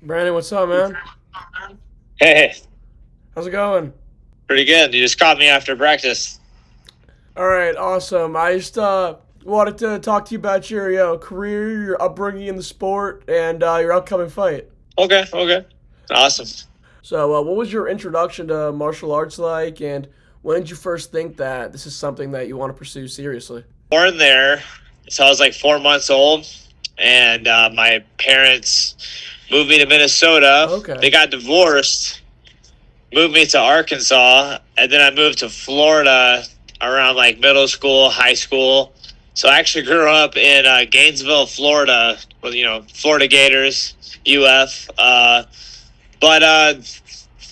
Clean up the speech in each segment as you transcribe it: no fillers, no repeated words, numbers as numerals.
Brandon, what's up, man? Hey, How's it going? pretty good. You just caught me after practice. All right, awesome. I just wanted to talk to you about your career, your upbringing in the sport, and your upcoming fight. Okay. Awesome. So, what was your introduction to martial arts like, and when did you first think that this is something that you want to pursue seriously? Born there, so I was like 4 months old, and my parents moved me to Minnesota. Okay. They got divorced, moved me to Arkansas, and then I moved to Florida around like middle school, high school. So I actually grew up in Gainesville, Florida, with Florida Gators, UF. But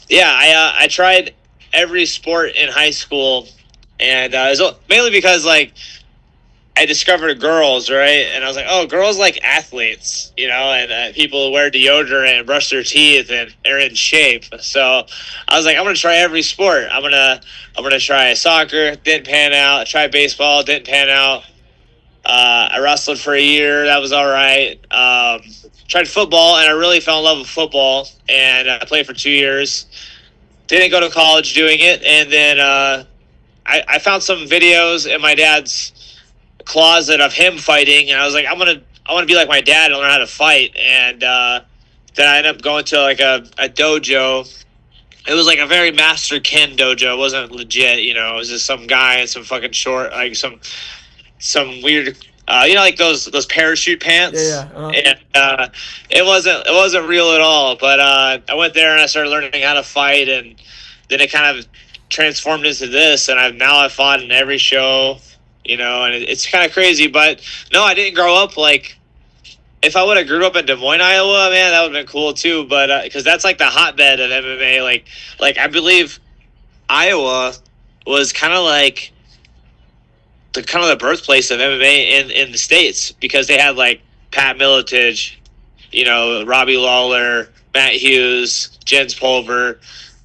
yeah, I tried every sport in high school, and it was mainly because like I discovered girls, right? And I was like, oh, girls like athletes, and people wear deodorant and brush their teeth and are in shape. So I was like, I'm gonna try every sport. I'm gonna try soccer. Didn't pan out. I tried baseball. Didn't pan out. I wrestled for a year. That was all right. Tried football, and I really fell in love with football. And I played for 2 years. Didn't go to college doing it, and then I found some videos in my dad's closet of him fighting, and I was like, I want to be like my dad and learn how to fight. And then I ended up going to like a dojo. It was like a very Master Ken dojo. It wasn't legit, It was just some guy in some fucking short, like some weird, like those parachute Yeah, pants. yeah. And it wasn't real at all. But I went there and I started learning how to fight, and then it kind of transformed into this. And I've fought in every show, and it's kind of crazy. But no, I didn't grow up like. If I would have grew up in Des Moines, Iowa, man, that would have been cool too. But because that's like the hotbed of MMA, like I believe Iowa was kind of the birthplace of MMA in the states, because they had like Pat Miletich, Robbie Lawler, Matt Hughes, Jens Pulver.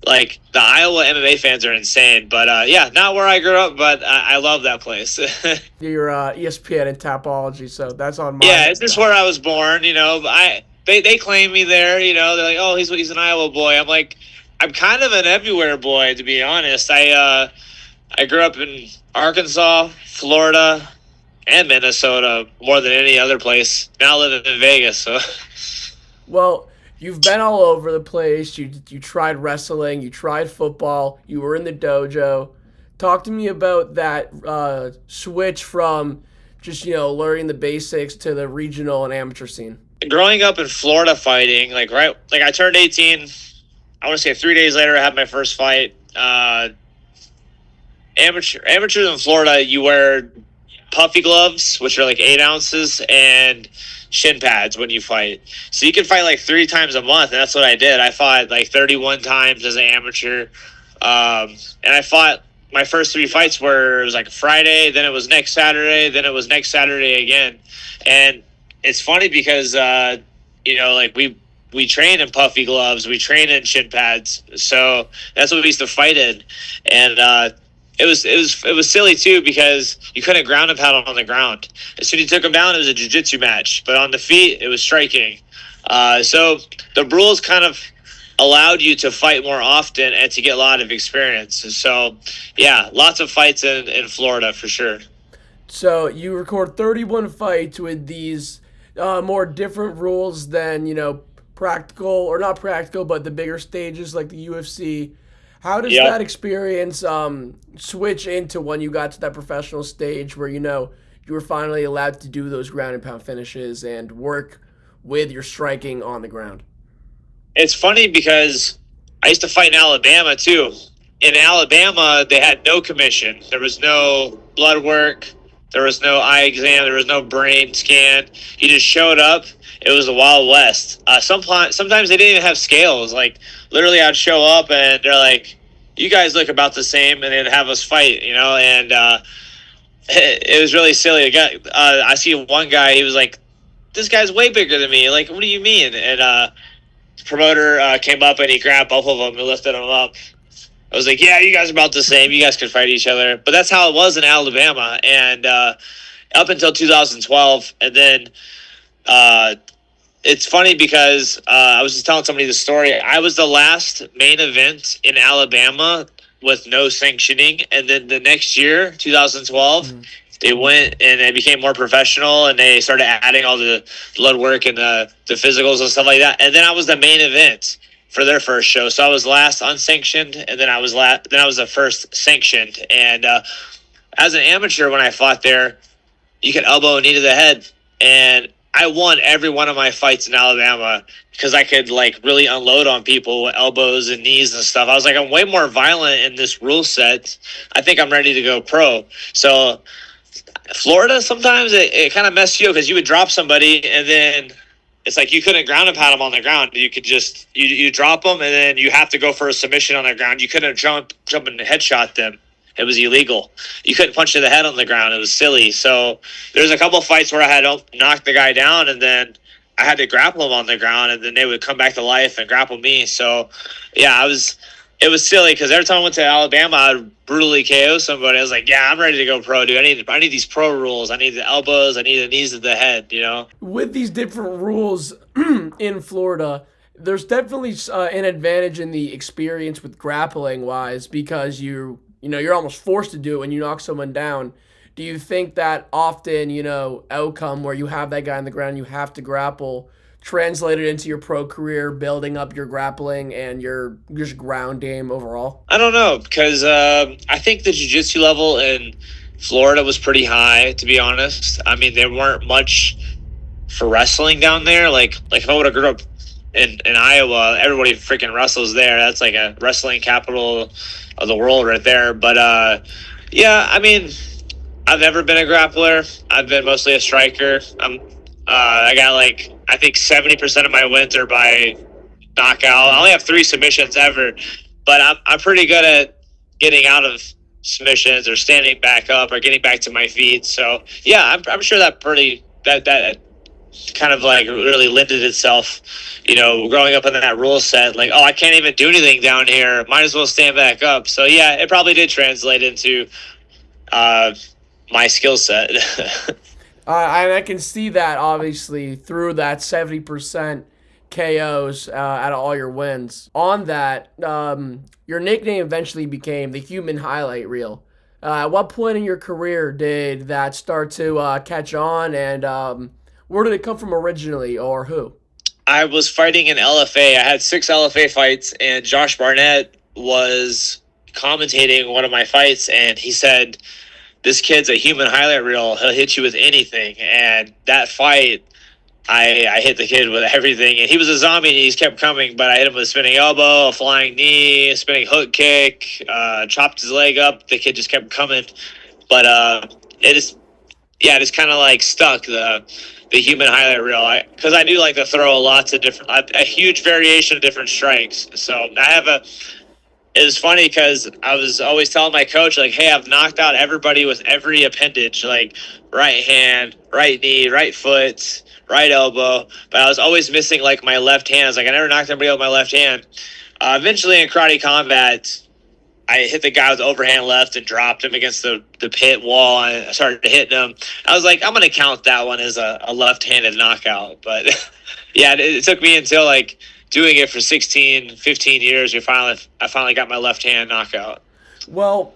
Like the Iowa MMA fans are insane. But yeah, not where I grew up, but I love that place. Your ESPN and Tapology, so that's on my. Yeah, it's just where I was born. But they claim me there. They're like, oh, he's an Iowa boy. I'm like, I'm kind of an everywhere boy, to be honest. I grew up in Arkansas, Florida, and Minnesota more than any other place. Now living in Vegas, so Well, you've been all over the place. You tried wrestling, you tried football, you were in the dojo. Talk to me about that switch from just learning the basics to the regional and amateur scene. growing up in Florida fighting, like I turned 18. I want to say 3 days later, I had my first fight. Amateurs in Florida, you wear puffy gloves, which are like 8 ounces, and shin pads when you fight. So you can fight like 3 times a month, and that's what I did. I fought like 31 times as an amateur, and I fought my first three fights were it was like Friday, then it was next Saturday, then it was next Saturday again, and it's funny because like we train in puffy gloves, we train in shin pads, so that's what we used to fight in, and it was silly too, because you couldn't ground and pound on the ground. As soon as you took him down, it was a jiu-jitsu match. But on the feet, it was striking. So the rules kind of allowed you to fight more often and to get a lot of experience. So yeah, lots of fights in Florida for sure. So you record 31 fights with these more different rules than practical or not practical, but the bigger stages like the UFC. How does Yep. that experience switch into when you got to that professional stage where you were finally allowed to do those ground and pound finishes and work with your striking on the ground? It's funny because I used to fight in Alabama too. In Alabama, they had no commission. There was no blood work. There was no eye exam. There was no brain scan. You just showed up. It was the Wild West. Sometimes they didn't even have scales. Like literally, I'd show up and they're like, "You guys look about the same," and they'd have us fight. And it was really silly. I see one guy. He was like, "This guy's way bigger than me." Like, what do you mean? And the promoter came up and he grabbed both of them and lifted them up. I was like, yeah, you guys are about the same. You guys could fight each other. But that's how it was in Alabama. And up until 2012. And then uh, it's funny because I was just telling somebody the story. I was the last main event in Alabama with no sanctioning, and then the next year, 2012, Mhm. they went and they became more professional, and they started adding all the blood work and the physicals and stuff like that. And then I was the main event for their first show, so I was last unsanctioned, and then I was the first sanctioned. And as an amateur, when I fought there, you could elbow a knee to the head, and I won every one of my fights in Alabama because I could like really unload on people with elbows and knees and stuff. I was like, I'm way more violent in this rule set. I think I'm ready to go pro. So Florida, sometimes it kind of messed you up because you would drop somebody and then it's like you couldn't ground and pound them on the ground. You could just you drop them and then you have to go for a submission on the ground. You couldn't jump and headshot them. It was illegal. You couldn't punch to the head on the ground. It was silly. So there's a couple of fights where I had to knock the guy down and then I had to grapple him on the ground and then they would come back to life and grapple me. So yeah, it was silly because every time I went to Alabama, I'd brutally KO somebody. I was like, yeah, I'm ready to go pro, dude. I need these pro rules. I need the elbows. I need the knees of the head, you know? With these different rules in Florida, there's definitely an advantage in the experience with grappling wise because you're almost forced to do it when you knock someone down. Do you think that often, outcome where you have that guy on the ground, you have to grapple, translated into your pro career, building up your grappling and your just ground game overall? I don't know because I think the jiu-jitsu level in Florida was pretty high, to be honest. I mean, there weren't much for wrestling down there. Like if I would have grew up in Iowa, everybody freaking wrestles there. That's like a wrestling capital of the world right there. But yeah, I mean, I've never been a grappler. I've been mostly a striker. I got like I think 70% of my wins are by knockout. I only have 3 submissions ever, but I'm pretty good at getting out of submissions or standing back up or getting back to my feet. So yeah, I'm sure that kind of like really lended itself, growing up in that rule set, like, oh, I can't even do anything down here. Might as well stand back up. So yeah, it probably did translate into uh, my skill set. And I can see that obviously through that 70% KOs out of all your wins. On that, your nickname eventually became the human highlight reel. At what point in your career did that start to catch on, and where did it come from originally, or who? I was fighting in LFA. I had 6 LFA fights, and Josh Barnett was commentating one of my fights, and he said, "This kid's a human highlight reel. He'll hit you with anything." And that fight, I hit the kid with everything, and he was a zombie. And he just kept coming, but I hit him with a spinning elbow, a flying knee, a spinning hook kick, chopped his leg up. The kid just kept coming, but it is yeah, it's kind of like stuck the human highlight reel. Because I do like to throw lots of different, a huge variation of different strikes. So I have a. It was funny because I was always telling my coach, like, hey, I've knocked out everybody with every appendage, like right hand, right knee, right foot, right elbow. But I was always missing, like, my left hand. I was like, I never knocked anybody out with my left hand. Eventually in karate combat, I hit the guy with the overhand left and dropped him against the pit wall. And I started hitting him. I was like, I'm going to count that one as a left-handed knockout. But, yeah, it took me until, like, doing it for 16, 15 years, I finally got my left hand knockout. Well,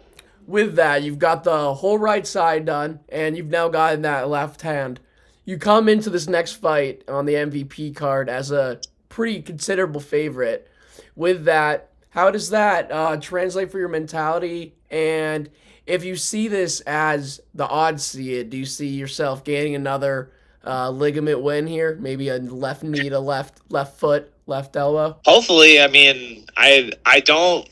with that, you've got the whole right side done, and you've now gotten that left hand. You come into this next fight on the MVP card as a pretty considerable favorite. With that, how does that translate for your mentality? And if you see this as the odds see it, do you see yourself gaining another ligament win here? Maybe a left knee to left foot, left elbow? Hopefully, I mean, I don't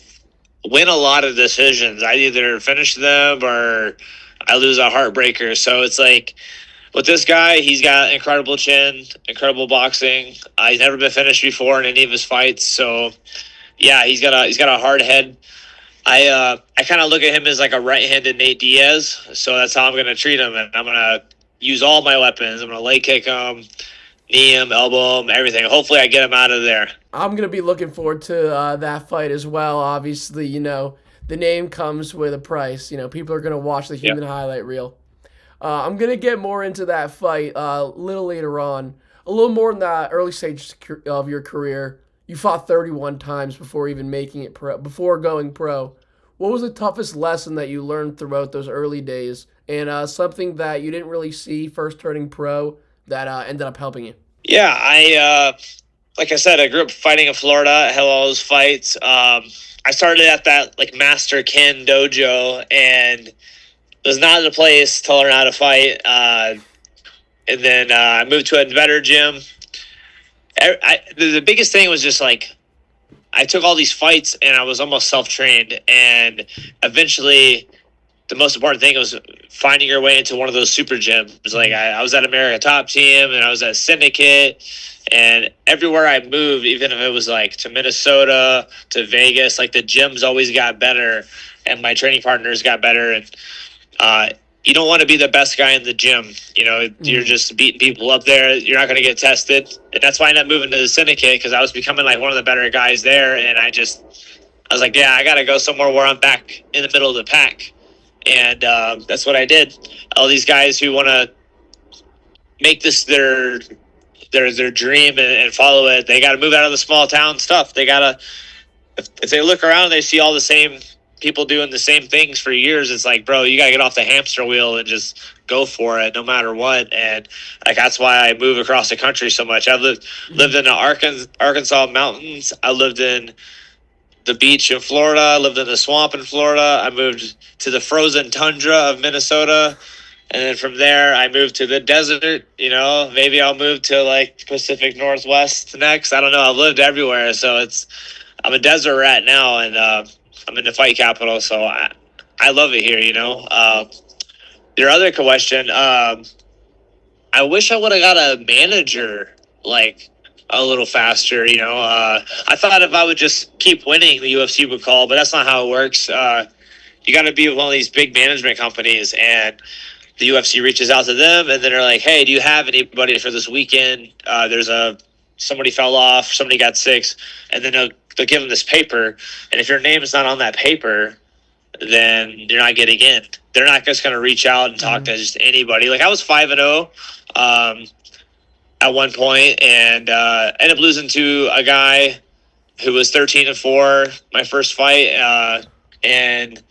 win a lot of decisions. I either finish them or I lose a heartbreaker. So it's like with this guy, he's got incredible chin, incredible boxing. He's never been finished before in any of his fights. So yeah, he's got a hard head. I kind of look at him as like a right-handed Nate Diaz, so that's how I'm going to treat him, and I'm going to use all my weapons. I'm going to leg kick him, knee him, elbow him, everything. Hopefully, I get him out of there. I'm going to be looking forward to that fight as well. Obviously, the name comes with a price. People are going to watch the human highlight reel. I'm going to get more into that fight a little later on. a little more in the early stage of your career. You fought 31 times before even making it pro, before going pro. What was the toughest lesson that you learned throughout those early days, and something that you didn't really see first turning pro that ended up helping you? Yeah, like I said, I grew up fighting in Florida. I had all those fights. I started at that like Master Ken dojo, and it was not the place to learn how to fight. And then I moved to a better gym. The biggest thing was just like I took all these fights, and I was almost self trained, and eventually the most important thing was finding your way into one of those super gyms. Like I was at America Top Team, and I was at Syndicate, and everywhere I moved, even if it was like to Minnesota, to Vegas, like the gyms always got better, and my training partners got better. And uh, you don't want to be the best guy in the gym. You know, you're just beating people up there. You're not going to get tested, and that's why I ended up moving to the Syndicate because I was becoming like one of the better guys there, and I was like, yeah, I got to go somewhere where I'm back in the middle of the pack. And that's what I did. All these guys who want to make this their dream and follow it, they got to move out of the small town stuff. They got to if they look around and they see all the same people doing the same things for years, it's like, bro, you got to get off the hamster wheel and just go for it no matter what. And like that's why I move across the country so much. I've lived in the Arkansas mountains. I lived in the beach in Florida. I lived in the swamp in Florida. I moved to the frozen tundra of Minnesota. And then from there, I moved to the desert. You know, maybe I'll move to like Pacific Northwest next. I don't know. I've lived everywhere. So I'm a desert rat now, and I'm in the fight capital. So I love it here, you know. Your other question, I wish I would have got a manager like a little faster. You know, I thought if I would just keep winning, the UFC would call, but that's not how it works. You got to be with one of these big management companies, and the UFC reaches out to them, and then they're like, "Hey, do you have anybody for this weekend? Somebody fell off, somebody got sick," and then they'll give them this paper, and if your name is not on that paper, then you're not getting in. They're not just going to reach out and talk to just anybody. Like I was 5-0 at one point, and ended up losing to a guy who was 13-4 my first fight, and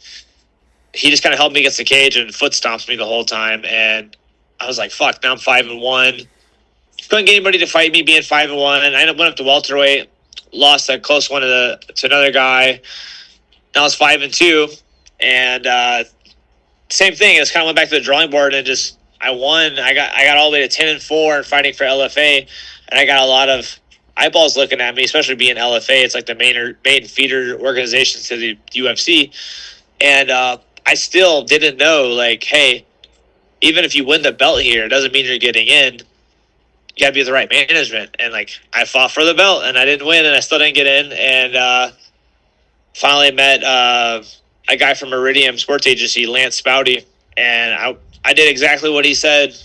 he just kind of held me against the cage and foot stomps me the whole time. And I was like, "Fuck!" Now I'm 5-1. Couldn't get anybody to fight me, being 5-1. And I ended up went up to welterweight, lost a close one to another guy. Now I was 5-2, and same thing. I just kind of went back to the drawing board and just I won. I got all the way to 10-4 and fighting for LFA, and I got a lot of eyeballs looking at me, especially being LFA. It's like the main feeder organization to the UFC, and I still didn't know, like, hey, even if you win the belt here, it doesn't mean you're getting in. You got to be with the right management. And, like, I fought for the belt, and I didn't win, and I still didn't get in. And finally met a guy from Iridium Sports Agency, Lance Spouty, and I did exactly what he said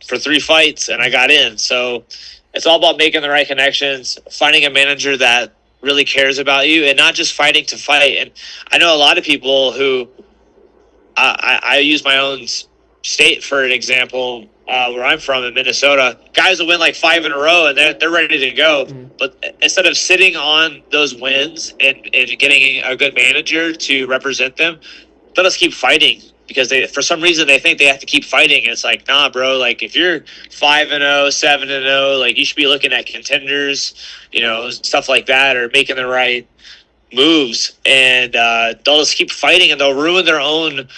for 3 fights, and I got in. So it's all about making the right connections, finding a manager that really cares about you, and not just fighting to fight. And I know a lot of people who I use my own state for an example, where I'm from in Minnesota. Guys will win like 5 in a row, and they're ready to go. But instead of sitting on those wins and getting a good manager to represent them, let us keep fighting, because for some reason they think they have to keep fighting. And it's like, nah, bro. Like if you're 5-0, 7-0, like you should be looking at contenders, you know, stuff like that, or making the right moves. And they'll just keep fighting, and they'll ruin their own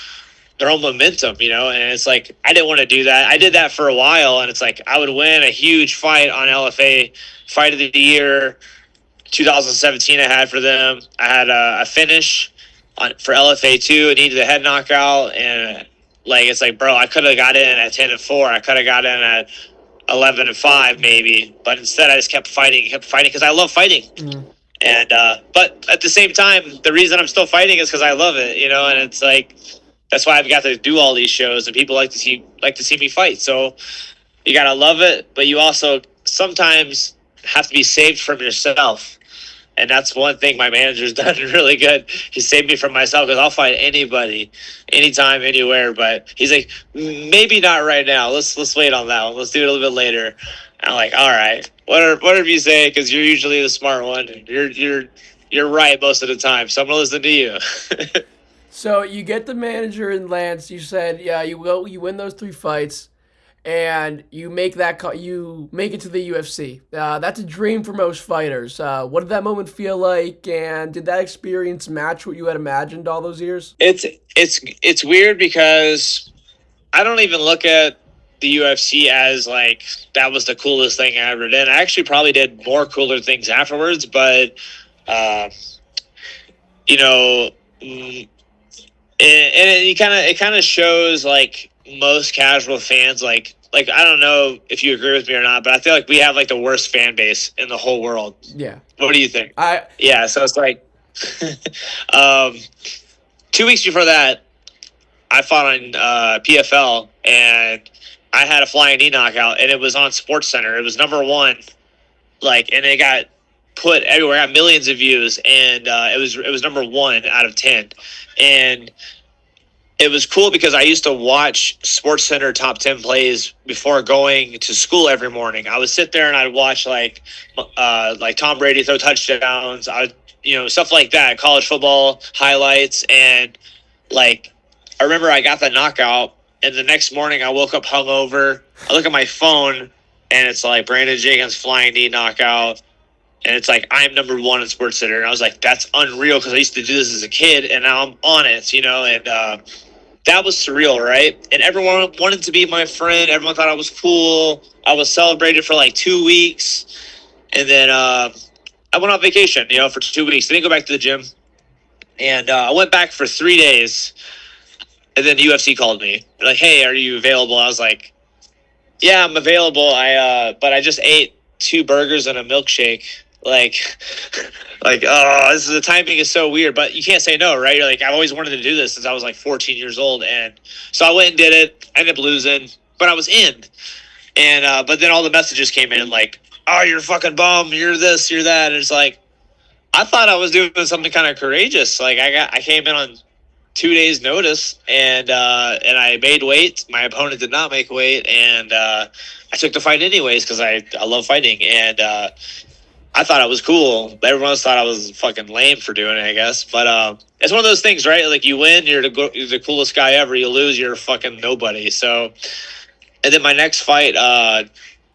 momentum, you know. And it's like, I didn't want to do that. I did that for a while, and it's like I would win a huge fight on LFA Fight of the Year 2017. I had for them. I had a finish for LFA 2. I needed a head knockout, and like it's like, bro, I could have got in at 10-4. I could have got in at 11-5 maybe, but instead I just kept fighting because I love fighting. And but at the same time, the reason I'm still fighting is because I love it, you know. And it's like, that's why I've got to do all these shows, and people like to see me fight. So you gotta love it, but you also sometimes have to be saved from yourself. And that's one thing my manager's done really good. He saved me from myself because I'll fight anybody, anytime, anywhere. But he's like, maybe not right now. Let's wait on that one. Let's do it a little bit later. And I'm like, all right, whatever you say, because you're usually the smart one. You're right most of the time, so I'm gonna listen to you. So you get the manager in Lance. You said, yeah, you will. You win those 3 fights, and you make you make it to the UFC. That's a dream for most fighters. What did that moment feel like, and did that experience match what you had imagined all those years? It's weird because I don't even look at the UFC as like that was the coolest thing I ever did. I actually probably did more cooler things afterwards, but uh, you know, and it kind of shows like most casual fans like I don't know if you agree with me or not, but I feel like we have like the worst fan base in the whole world. Yeah, What do you think? I Yeah, so it's like um, 2 weeks before that, I fought on PFL and I had a flying knee knockout, and it was on Sports Center. It was number one, like, and it got put everywhere, got millions of views, and it was number 1 out of 10, and it was cool because I used to watch Sports Center top 10 plays before going to school every morning. I would sit there and I'd watch like Tom Brady throw touchdowns, stuff like that, college football highlights, and like I remember I got the knockout, and the next morning I woke up hungover. I look at my phone, and it's like Brandon Jenkins flying knee knockout, and it's like I'm number one in Sports Center, and I was like, that's unreal because I used to do this as a kid, and now I'm on it, and that was surreal, right? And everyone wanted to be my friend. Everyone thought I was cool. I was celebrated for like 2 weeks, and then I went on vacation, for 2 weeks. Then go back to the gym, and I went back for 3 days. And then the UFC called me. They're like, hey, are you available? I was like, yeah, I'm available. But I just ate 2 burgers and a milkshake. Like, the timing is so weird, but you can't say no, right? You're like, I've always wanted to do this since I was like 14 years old. And so I went and did it. I ended up losing, but I was in. And, but then all the messages came in like, oh, you're a fucking bum. You're this, you're that. And it's like, I thought I was doing something kind of courageous. Like I came in on 2 days notice, and I made weight. My opponent did not make weight, and I took the fight anyways because I love fighting, and I thought it was cool. Everyone else thought I was fucking lame for doing it, I guess. But it's one of those things, right? Like you win, you're the coolest guy ever. You lose, you're fucking nobody. So, and then my next fight,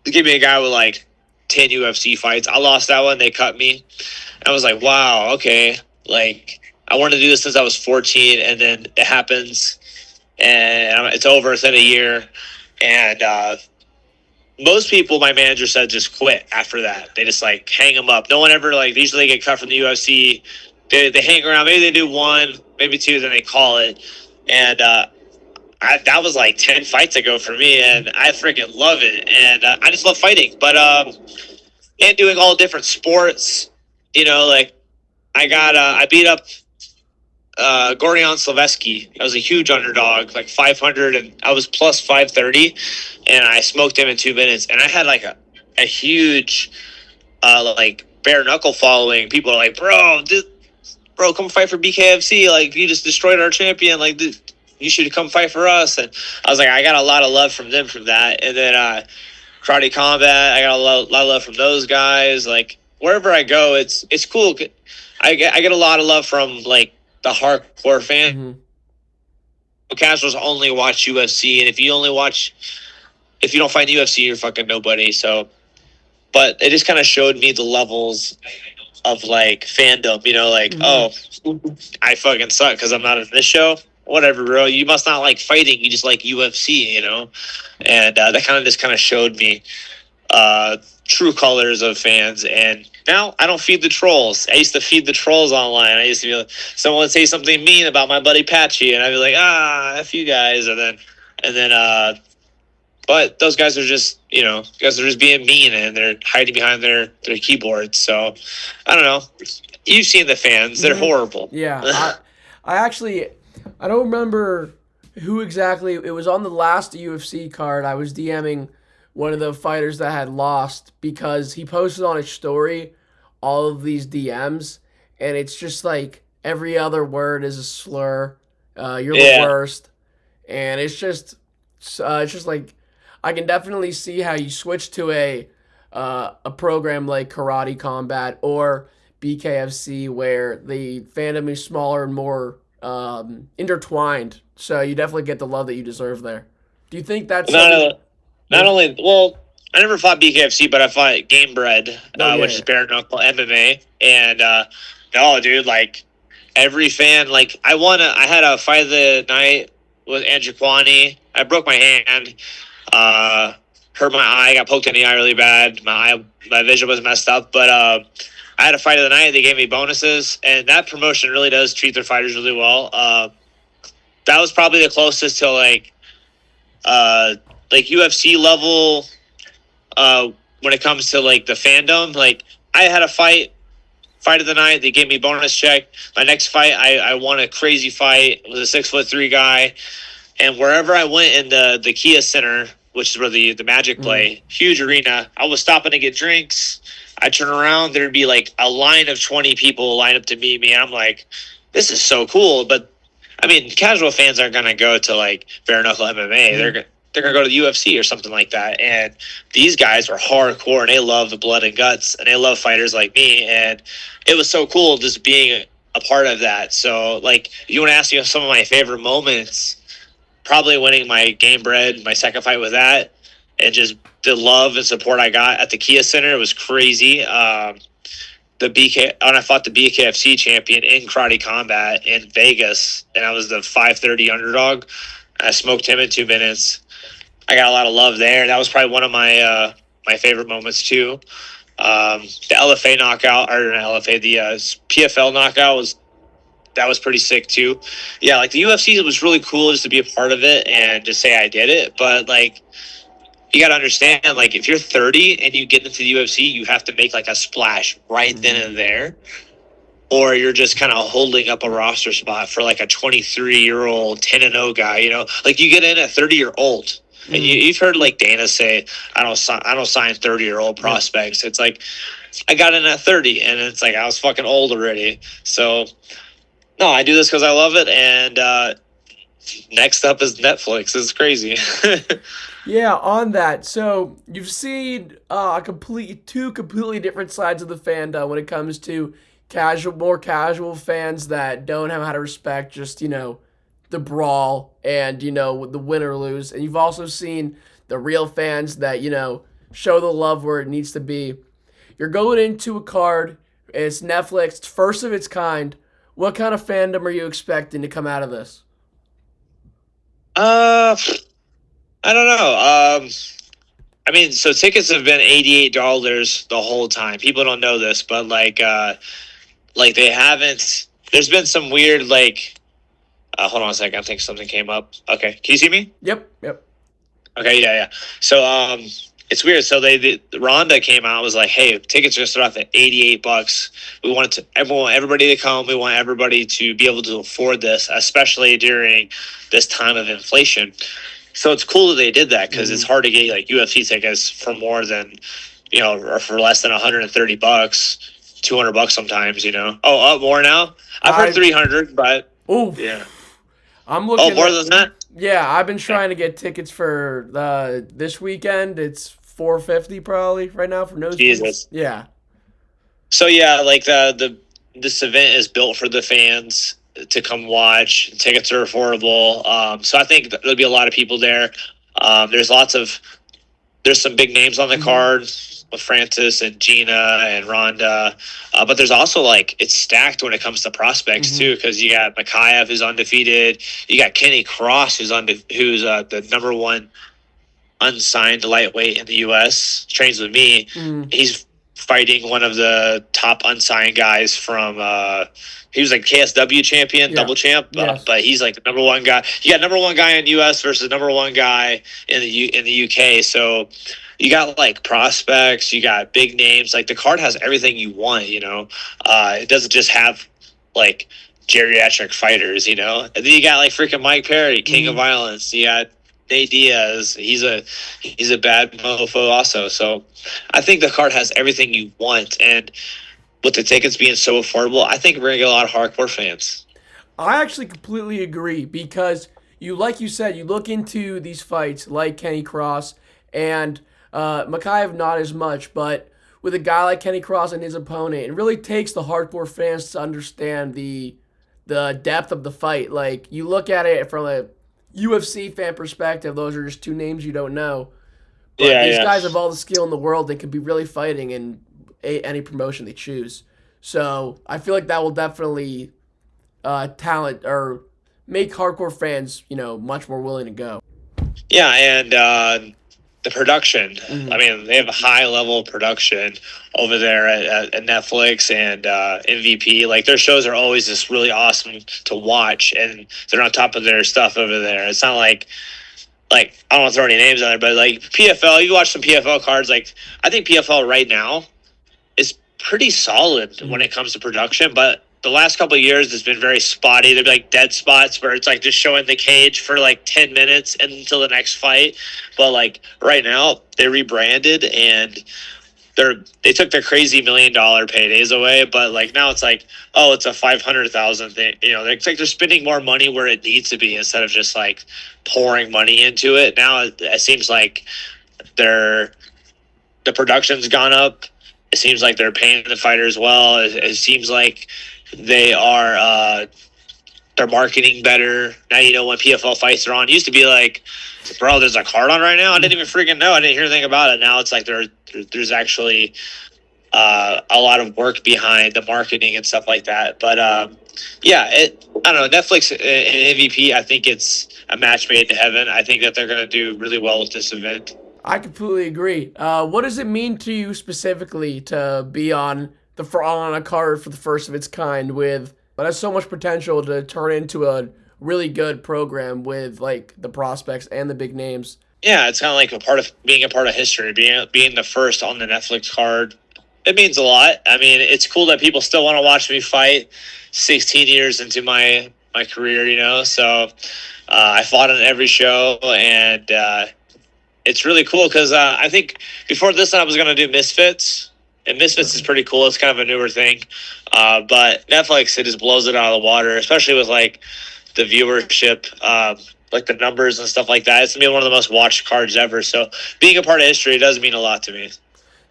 they gave me a guy with like 10 UFC fights. I lost that one. They cut me. I was like, wow, okay, like. I wanted to do this since I was 14, and then it happens, and it's over within a year. And most people, my manager said, just quit after that. They just like hang them up. No one ever like. Usually, they get cut from the UFC. They hang around. Maybe they do 1, maybe 2, then they call it. And that was like 10 fights ago for me, and I freaking love it. And I just love fighting, but and doing all different sports. Like I beat up Gorion Silveski. I was a huge underdog, like 500, and I was plus 530, and I smoked him in 2 minutes. And I had like a huge, like bare knuckle following. People are like, bro, come fight for BKFC. Like you just destroyed our champion. Like you should come fight for us. And I was like, I got a lot of love from them from that. And then Karate Combat, I got a lot of love from those guys. Like wherever I go, it's cool. I get a lot of love from like the hardcore fan. Mm-hmm. Casuals only watch UFC, and if you don't find UFC, you're fucking nobody. So, but it just kind of showed me the levels of like fandom. Like mm-hmm. Oh, I fucking suck because I'm not in this show. Whatever, bro. You must not like fighting. You just like UFC. And that kind of showed me true colors of fans. And now I don't feed the trolls. I used to feed the trolls online. I used to be like, someone would say something mean about my buddy Patchy, and I'd be like, F you guys. And then, but those guys are just, guys are just being mean, and they're hiding behind their keyboards. So I don't know. You've seen the fans. They're mm-hmm. horrible. Yeah. I don't remember who exactly. It was on the last UFC card. I was DMing one of the fighters that had lost because he posted on his story all of these DMs, and it's just like every other word is a slur. You're the Yeah. worst, and it's just like I can definitely see how you switch to a program like Karate Combat or BKFC where the fandom is smaller and more intertwined. So you definitely get the love that you deserve there. Do you think that's Not something? a, not There's only well, I never fought BKFC, but I fought Game Bread, no, which is yeah, bare knuckle MMA, and no, dude, like every fan, like I had a fight of the night with Andrew Kwani. I broke my hand, uh, hurt my eye, got poked in the eye really bad. My vision was messed up, but I had a fight of the night. They gave me bonuses, and that promotion really does treat their fighters really well. That was probably the closest to uh, like UFC level when it comes to like the fandom. Like I had a fight of the night. They gave me bonus check. My next fight, I won a crazy fight. It was a 6'3" guy, and wherever I went in the Kia Center, which is where the Magic mm, play, huge arena. I was stopping to get drinks. I turn around, there'd be like a line of 20 people lined up to meet me. I'm like, this is so cool. But I mean, casual fans aren't gonna go to like bare knuckle MMA. mm, They're gonna go to the UFC or something like that. And these guys are hardcore and they love the blood and guts and they love fighters like me. And it was so cool just being a part of that. So like, if you want to ask me some of my favorite moments, probably winning my Game Bread, my second fight with that, and just the love and support I got at the Kia Center was crazy. When I fought the BKFC champion in Karate Combat in Vegas, and I was the 530 underdog. I smoked him in 2 minutes. I got a lot of love there. That was probably one of my favorite moments too. The LFA knockout, or not LFA, the PFL knockout was pretty sick too. Yeah, like the UFC, it was really cool just to be a part of it and just say I did it. But like, you got to understand, like, if you're 30 and you get into the UFC, you have to make like a splash right then mm, and there, or you're just kind of holding up a roster spot for like a 23-year-old 10-0 guy. Like you get in at 30-year old. And mm, you've heard like Dana say, I don't sign 30-year-old yep. prospects. It's like I got in at 30, and it's like I was fucking old already. So no, I do this because I love it. And next up is Netflix. It's crazy. Yeah, on that. So you've seen two completely different sides of the fandom when it comes to more casual fans that don't have how to respect just the brawl and the win or lose, and you've also seen the real fans that show the love where it needs to be. You're going into a card. It's Netflix, it's first of its kind. What kind of fandom are you expecting to come out of this? uh, I don't know. I mean, so tickets have been $88 the whole time. People don't know this, but like they haven't. There's been some weird like. Hold on a second. I think something came up. Okay, can you see me? Yep, yep. Okay, yeah, yeah. So it's weird. So Rhonda came out and was like, "Hey, tickets are gonna start off at $88. We want everybody to come. We want everybody to be able to afford this, especially during this time of inflation." So it's cool that they did that because it's Mm, hard to get like UFC tickets for more than or for less than $130, $200 sometimes. Oh, up more now. I've heard I 300, but yeah. oof. I'm Oh, looking more at than that. Yeah, I've been trying to get tickets for this weekend. It's 450 probably right now for nosebleeds. Jesus. Yeah. So yeah, like this event is built for the fans to come watch. Tickets are affordable. So I think there'll be a lot of people there. There's there's some big names on the Hmm. card with Francis and Gina and Rhonda. But there's also like it's stacked when it comes to prospects Hmm. too, because you got Makayev who's undefeated. You got Kenny Cross who's the number one unsigned lightweight in the U.S. Trains with me. Hmm. He's fighting one of the top unsigned guys from. He was like KSW champion, Yeah. double champ, Yes. but he's like the number one guy. You got number one guy in the U.S. versus number one guy in the U.K. So you got like prospects, you got big names. Like the card has everything you want. It doesn't just have like geriatric fighters. And then you got like freaking Mike Perry, King of Hmm. Violence. You got Nate Diaz. He's a bad mofo also. So I think the card has everything you want. And with the tickets being so affordable, I think we're gonna get a lot of hardcore fans. I actually completely agree because like you said, you look into these fights like Kenny Cross and Makayev, not as much, but with a guy like Kenny Cross and his opponent, it really takes the hardcore fans to understand the depth of the fight. Like you look at it from a UFC fan perspective, those are just two names you don't know. But Yeah, these yeah. guys have all the skill in the world and can be really fighting in any promotion they choose. So I feel like that will definitely talent or make hardcore fans, much more willing to go. Yeah, and the production. I Mm-hmm. mean, they have a high level production over there at Netflix and MVP. Like their shows are always just really awesome to watch, and they're on top of their stuff over there. It's not like I don't want to throw any names on there, but like PFL, you watch some PFL cards. Like I think PFL right now is pretty solid when Mm-hmm. it comes to production, but the last couple of years has been very spotty. There'd be like dead spots where it's like just showing the cage for like 10 minutes until the next fight. But like right now, they rebranded and they took their crazy $1 million paydays away. But like now it's like, oh, it's a 500,000 thing. It's like they're spending more money where it needs to be instead of just like pouring money into it. Now it seems like they're the production's gone up. It seems like they're paying the fighters well. It seems like they are they're marketing better. Now you know when PFL fights are on. It used to be like, bro, there's a card on right now. I didn't even freaking know. I didn't hear anything about it. Now it's like there's actually a lot of work behind the marketing and stuff like that. But yeah, I don't know. Netflix and MVP. I think it's a match made in heaven. I think that they're going to do really well with this event. I completely agree. What does it mean to you specifically to be on a card for the first of its kind with that has so much potential to turn into a really good program with like the prospects and the big names? Yeah, it's kind of like being a part of history, being the first on the Netflix card. It means a lot. I mean, it's cool that people still want to watch me fight 16 years into my career, So I fought on every show, and it's really cool because I think before this I was going to do Misfits, and Misfits is pretty cool. It's kind of a newer thing, but Netflix it just blows it out of the water, especially with like the viewership, like the numbers and stuff like that. It's gonna be one of the most watched cards ever. So being a part of history does mean a lot to me.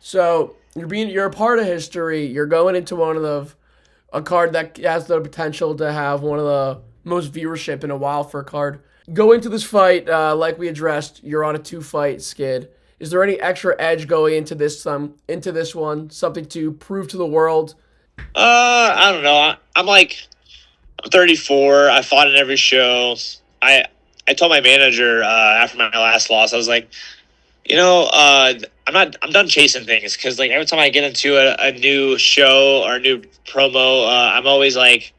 So you're a part of history. You're going into one of a card that has the potential to have one of the most viewership in a while for a card. Go into this fight, like we addressed, you're on a 2-fight skid. Is there any extra edge going into this one? Something to prove to the world? I don't know. I'm 34. I fought in every show. I I told my manager after my last loss, I was like, I'm done chasing things because like every time I get into a new show or a new promo, I'm always like,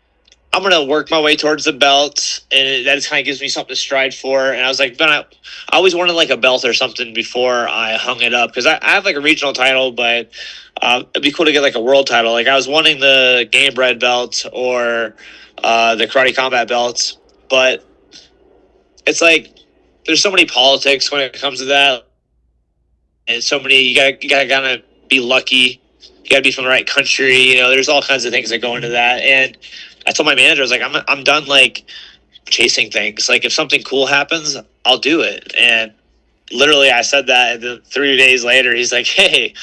I'm gonna work my way towards the belt, and that just kind of gives me something to strive for. And I was like, I always wanted like a belt or something before I hung it up because I have like a regional title, but it'd be cool to get like a world title. Like I was wanting the Game Bread belt or the Karate Combat belts, but it's like there's so many politics when it comes to that, and so many you got to kind of be lucky. You got to be from the right country. There's all kinds of things that go into that, and I told my manager, I was like, I'm done like chasing things. Like if something cool happens, I'll do it. And literally, I said that, and then 3 days later, he's like, "Hey,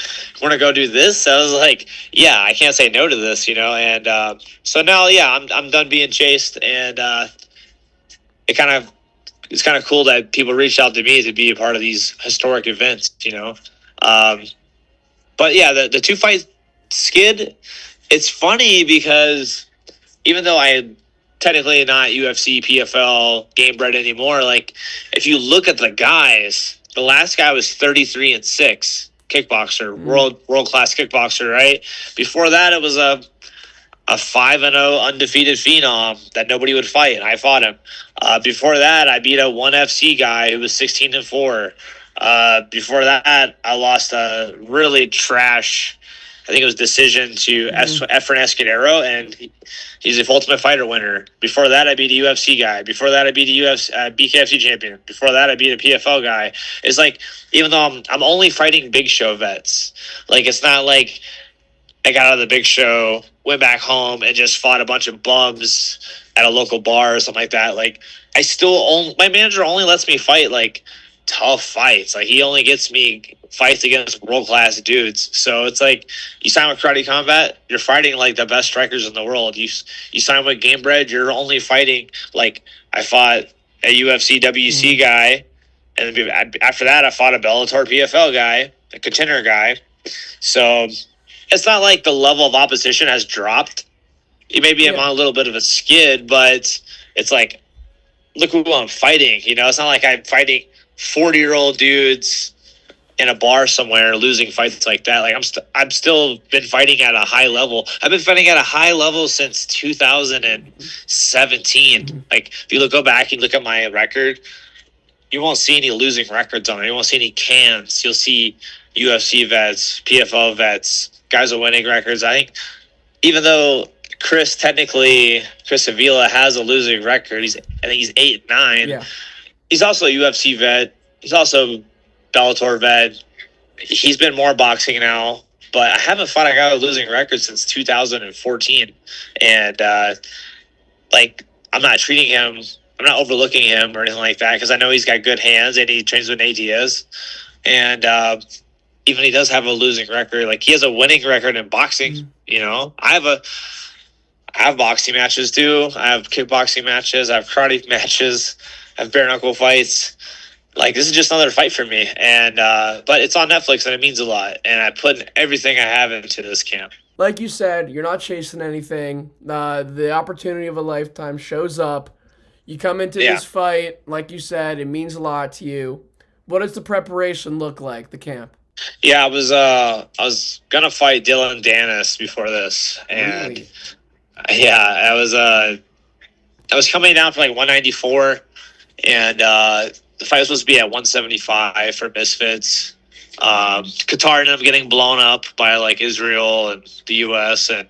want to go do this?" I was like, "Yeah, I can't say no to this," And so now, yeah, I'm done being chased, and it kind of it's kind of cool that people reach out to me to be a part of these historic events. Um, but yeah, the 2-fight skid. It's funny because even though I technically not UFC, PFL, game bred anymore, like if you look at the guys, the last guy was 33-6, kickboxer, Mm. world class kickboxer, right? Before that, it was a 5-0 undefeated phenom that nobody would fight, and I fought him. Before that, I beat a 1FC guy who was 16-4. Before that, I lost a really trash, I think it was decision to Mm-hmm. Efren Escudero, and he's a Ultimate Fighter winner. Before that, I beat a UFC guy. Before that, I beat a BKFC champion. Before that, I beat a PFL guy. It's like even though I'm only fighting big show vets, like it's not like I got out of the big show, went back home, and just fought a bunch of bums at a local bar or something like that. Like, I still only, my manager only lets me fight like tough fights. Like, he only gets me fights against world class dudes. So it's like, you sign with Karate Combat, you're fighting like the best strikers in the world. You sign with Gamebred, you're only fighting like, I fought a UFC WC guy, and then after that, I fought a Bellator PFL guy, a contender guy. So it's not like the level of opposition has dropped. Maybe I'm Yeah. on a little bit of a skid, but it's like, look who I'm fighting. You know, it's not like I'm fighting 40-year-old dudes in a bar somewhere losing fights like that. Like, I'm still been fighting at a high level. I've been fighting at a high level since 2017. Like, if you go back and look at my record, you won't see any losing records on it. You won't see any cans. You'll see UFC vets, PFL vets, guys with winning records. I think even though Chris Avila has a losing record, I think he's 8-9. Yeah. He's also a UFC vet. He's also Bellator vet. He's been more boxing now, but I haven't fought a guy with a losing record since 2014. And like, I'm not treating him. I'm not overlooking him or anything like that, because I know he's got good hands and he trains with Nate Diaz. And even he does have a losing record. Like, he has a winning record in boxing. You know, I have boxing matches too. I have kickboxing matches. I have karate matches. I have bare knuckle fights. Like, this is just another fight for me. And but it's on Netflix and it means a lot. And I put everything I have into this camp. Like you said, you're not chasing anything. The opportunity of a lifetime shows up. You come into Yeah. this fight, like you said, it means a lot to you. What does the preparation look like, the camp? Yeah, I was gonna fight Dylan Dennis before this, and Really? yeah, I was coming down from like 194, and the fight was supposed to be at 175 for Misfits. Qatar ended up getting blown up by like Israel and the U.S., and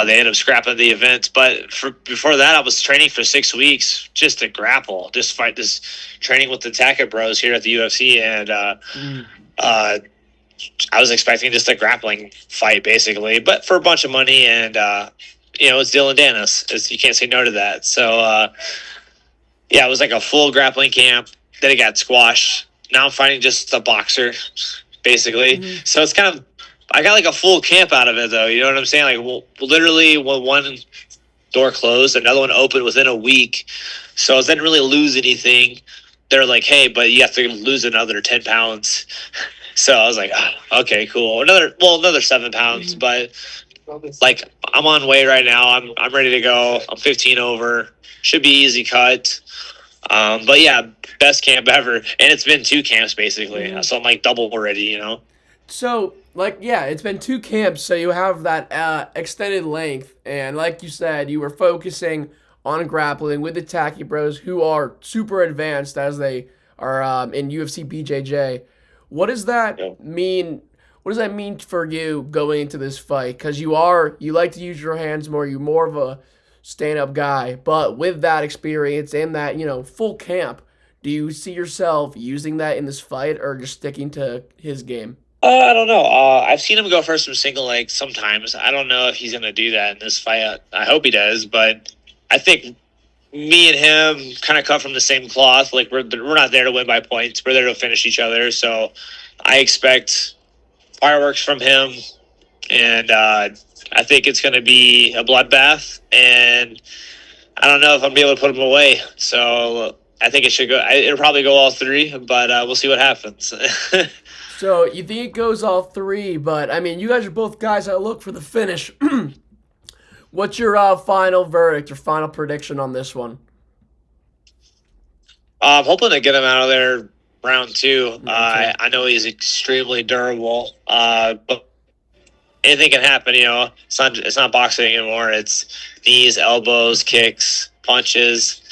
they ended up scrapping the event. But before that, I was training for 6 weeks just to grapple, just fight this training with the Tank Abbott bros here at the UFC, and uh, I was expecting just a grappling fight, basically, but for a bunch of money, and it's Dylan Dennis. You can't say no to that. So yeah, it was like a full grappling camp. Then it got squashed. Now I'm fighting just a boxer, basically. So it's kind of, I got like a full camp out of it, though. You know what I'm saying? Like, well, literally, when one door closed, another one opened within a week. So I didn't really lose anything. They're like, hey, but you have to lose another 10 pounds. So I was like, okay, cool. Another 7 pounds, but like, I'm on weight right now. I'm ready to go. I'm 15 over. Should be easy cut. But yeah, best camp ever, and it's been 2 camps basically. So I'm like double already. So, like, yeah, it's been 2 camps, so you have that extended length. And like you said, you were focusing on grappling with the Tacky Bros, who are super advanced as they are in UFC BJJ. What does Yeah. that mean? What does that mean for you going into this fight? Because you like to use your hands more. You're more of a stand-up guy. But with that experience and that, full camp, do you see yourself using that in this fight or just sticking to his game? I don't know. I've seen him go for some single legs sometimes. I don't know if he's gonna do that in this fight. I hope he does, but I think me and him kind of cut from the same cloth. Like, we're not there to win by points. We're there to finish each other. So I expect fireworks from him, and I think it's going to be a bloodbath. And I don't know if I'm gonna be able to put him away. So I think it should go. It'll probably go all three, but we'll see what happens. So you think it goes all three, but I mean, you guys are both guys that look for the finish. What's your final verdict, your final prediction on this one? I'm hoping to get him out of there round 2. Okay. I know he's extremely durable, but anything can happen. It's not boxing anymore. It's knees, elbows, kicks, punches.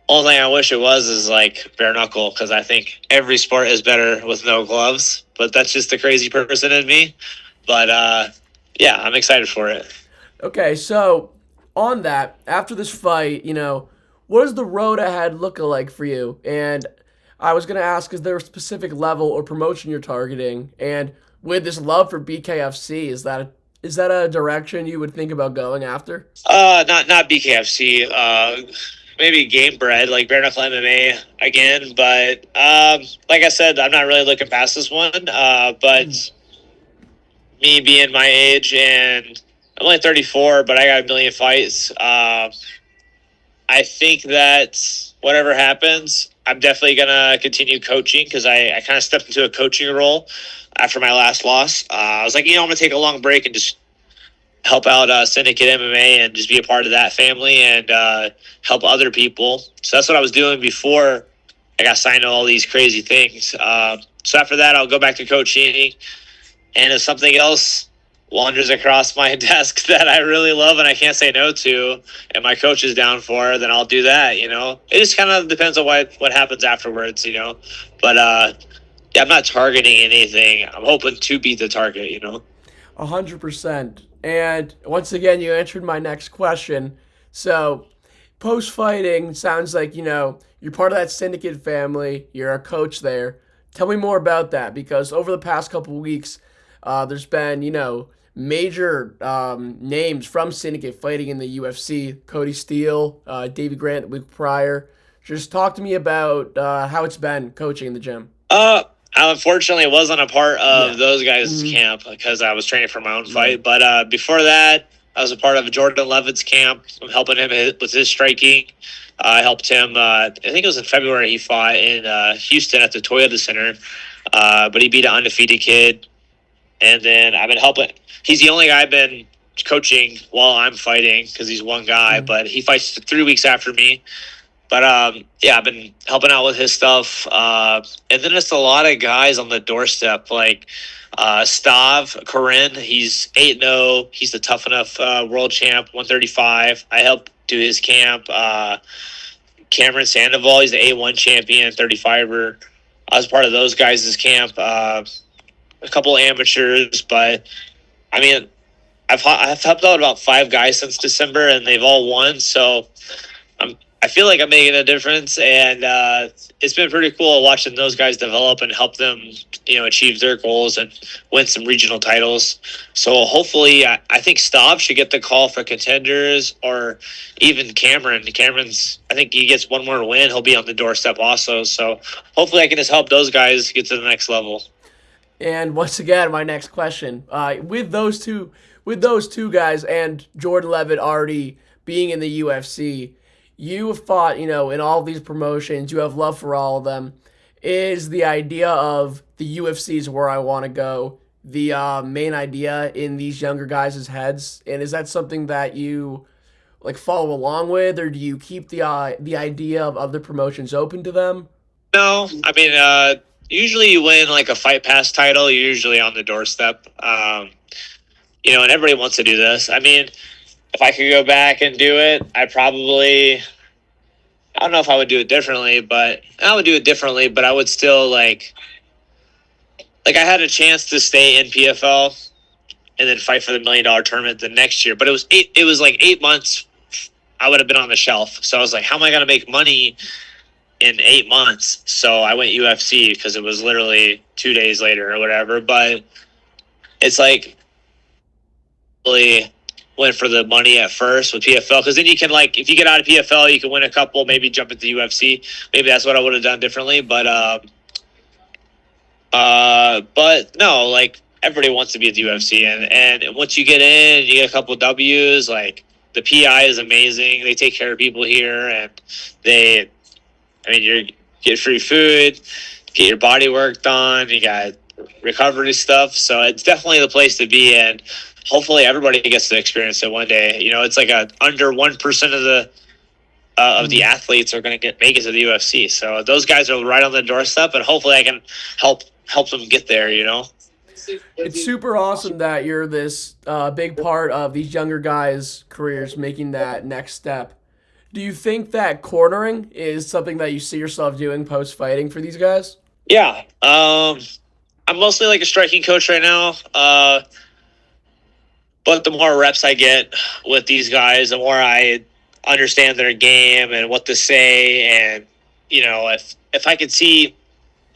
Only thing I wish it was is like bare knuckle, because I think every sport is better with no gloves. But that's just the crazy person in me. But yeah, I'm excited for it. Okay, so on that, after this fight, what does the road ahead look like for you? And I was going to ask, is there a specific level or promotion you're targeting? And with this love for BKFC, Is that a direction you would think about going after? Not BKFC. Maybe Game Bread, like bare knuckle MMA again. But like I said, I'm not really looking past this one. But me being my age and I'm only 34, but I got a million fights. I think that whatever happens, I'm definitely gonna continue coaching because I kind of stepped into a coaching role after my last loss. I was like, I'm gonna take a long break and just help out Syndicate MMA and just be a part of that family and help other people. So that's what I was doing before I got signed to all these crazy things. So after that, I'll go back to coaching. And if something else wanders across my desk that I really love and I can't say no to, and my coach is down for, then I'll do that. It just kind of depends on what happens afterwards. But yeah, I'm not targeting anything. I'm hoping to beat the target. 100%. And once again, you answered my next question. So, post fighting, sounds like, you're part of that syndicate family. You're a coach there. Tell me more about that because over the past couple of weeks, there's been, major names from syndicate fighting in the UFC. Cody Steele, Davey Grant the week prior. Just talk to me about how it's been coaching in the gym. I unfortunately wasn't a part of Yeah. those guys' camp because I was training for my own fight. But before that, I was a part of Jordan Levitt's camp. I'm helping him with his striking. I helped him. I think it was in February. He fought in Houston at the Toyota Center, but he beat an undefeated kid. And then I've been helping. He's the only guy I've been coaching while I'm fighting because he's one guy. But he fights 3 weeks after me. But yeah, I've been helping out with his stuff, and then it's a lot of guys on the doorstep like Stav Corinne. He's 8-0. He's the Tough Enough world champ, 135. I helped do his camp. Cameron Sandoval, he's the A1 champion, 35er. I was part of those guys' camp. A couple amateurs, but I mean, I've helped out about 5 guys since December, and they've all won. So I feel like I'm making a difference, and it's been pretty cool watching those guys develop and help them, achieve their goals and win some regional titles. So hopefully, I think Stav should get the call for contenders, or even Cameron. I think he gets one more win, he'll be on the doorstep also. So hopefully, I can just help those guys get to the next level. And once again, my next question: with those two guys and Jordan Levitt already being in the UFC, you have fought, in all these promotions. You have love for all of them. Is the idea of the UFC is where I want to go the main idea in these younger guys' heads? And is that something that you like follow along with, or do you keep the idea of other promotions open to them? No, I mean, usually you win like a Fight Pass title, you're usually on the doorstep. And everybody wants to do this. I mean, if I could go back and do it, I don't know if I would do it differently, but I would do it differently, but I would still like I had a chance to stay in PFL and then fight for the $1 million tournament the next year, but it was like 8 months I would have been on the shelf. So I was like, how am I going to make money in 8 months? So I went UFC because it was literally 2 days later or whatever, but it's like really went for the money at first with PFL because then you can if you get out of PFL you can win a couple, maybe jump into UFC. Maybe that's what I would have done differently, but no, everybody wants to be at the UFC, and once you get in, you get a couple W's. Like the PI is amazing. They take care of people here, and you get free food, get your body work done. You got recovery stuff, so it's definitely the place to be. And hopefully everybody gets to experience it one day. It's like under 1% of the athletes are going to make it to the UFC. So those guys are right on the doorstep, and hopefully I can help them get there. It's super awesome that you're this big part of these younger guys' careers making that next step. Do you think that cornering is something that you see yourself doing post fighting for these guys? Yeah. I'm mostly like a striking coach right now. But the more reps I get with these guys, the more I understand their game and what to say. And, if I could see,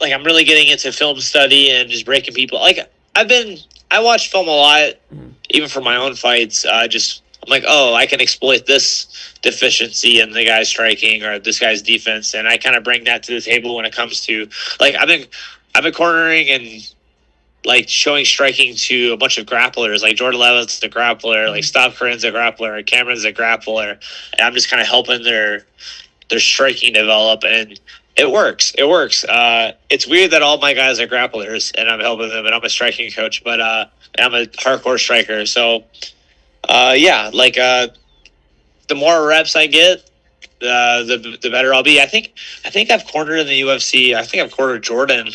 I'm really getting into film study and just breaking people. I've been I watch film a lot, Mhm. even for my own fights. Just I'm like, oh, I can exploit this deficiency in the guy's striking or this guy's defense, and I kind of bring that to the table when it comes to like I've been cornering and like showing striking to a bunch of grapplers, like Jordan Levitt's a grappler, like Stav Corin's a grappler, Cameron's a grappler, and I'm just kind of helping their striking develop, and it works. It works. It's weird that all my guys are grapplers, and I'm helping them, and I'm a striking coach, but I'm a hardcore striker. So yeah, like the more reps I get, the better I'll be. I think I've cornered in the UFC. I think I've cornered Jordan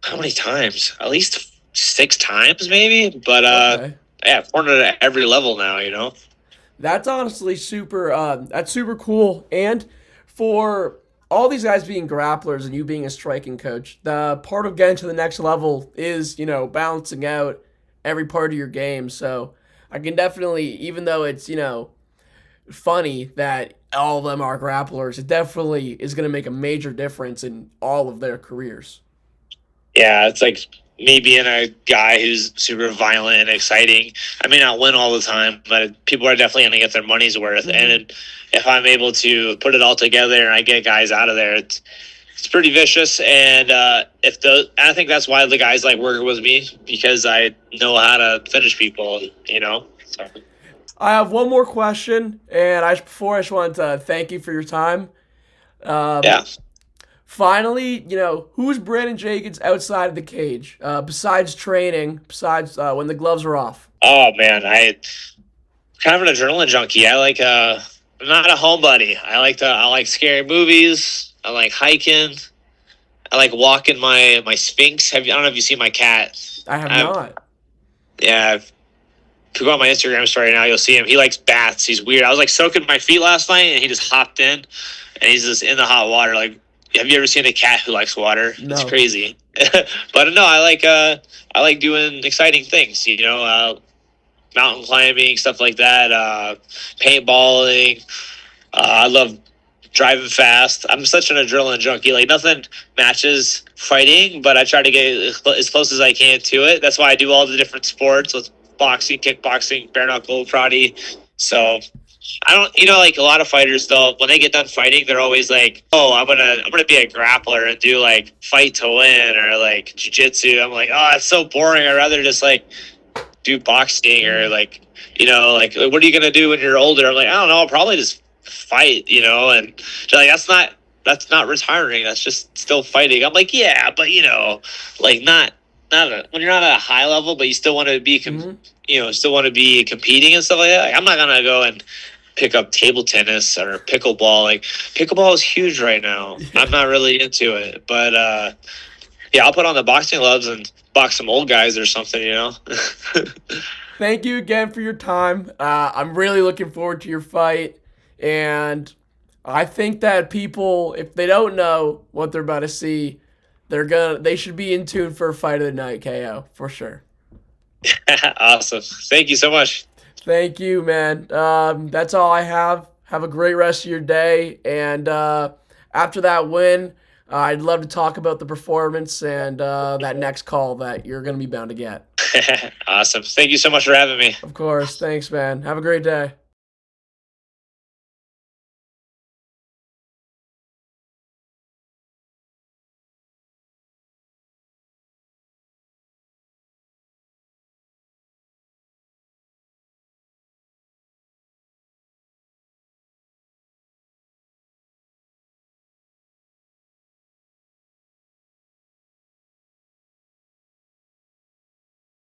how many times? At least 6 times, maybe. But Okay. yeah, I've cornered at every level now. That's honestly super. That's super cool. And for all these guys being grapplers and you being a striking coach, the part of getting to the next level is balancing out every part of your game. So I can definitely, even though it's funny that all of them are grapplers, it definitely is going to make a major difference in all of their careers. Yeah, it's like me being a guy who's super violent and exciting. I may not win all the time, but people are definitely going to get their money's worth. Mhm. And if I'm able to put it all together and I get guys out of there, it's pretty vicious. And I think that's why the guys like working with me because I know how to finish people. So, I have one more question, and I just want to thank you for your time. Um, yeah. Finally, who's Brandon Jenkins outside of the cage? Besides training, besides when the gloves are off. Oh man, I kind of an adrenaline junkie. I'm not a homebody. I like scary movies. I like hiking. I like walking my Sphinx. I don't know if you see my cat. I have Um, not. yeah, if you go on my Instagram story now, you'll see him. He likes baths. He's weird. I was like soaking my feet last night, and he just hopped in, and he's just in the hot water. Like, have you ever seen a cat who likes water? It's No. crazy. But no, I like doing exciting things. Mountain climbing, stuff like that. Paintballing. I love driving fast. I'm such an adrenaline junkie. Like nothing matches fighting, but I try to get as close as I can to it. That's why I do all the different sports with boxing, kickboxing, bare knuckle, karate. So I don't, like a lot of fighters though, when they get done fighting, they're always like, "Oh, I'm gonna be a grappler and do like fight to win or like jujitsu." I'm like, "Oh, it's so boring. I'd rather just like do boxing or like like what are you gonna do when you're older?" I'm like, I don't know, I'll probably just fight, and they're like that's not retiring, that's just still fighting. I'm like, yeah, but like when you're not at a high level, but you still want to be Hmm. still want to be competing and stuff like that. Like, I'm not gonna go and pick up table tennis or pickleball. Like pickleball is huge right now. Yeah. I'm not really into it, but yeah, I'll put on the boxing gloves and box some old guys or something. Thank you again for your time. I'm really looking forward to your fight, and I think that people, if they don't know what they're about to see, they should be in tune for a fight of the night KO for sure. Awesome. Thank you so much. Thank you, man. That's all I have. Have a great rest of your day. And after that win, I'd love to talk about the performance and that next call that you're going to be bound to get. Awesome. Thank you so much for having me. Of course. Thanks, man. Have a great day.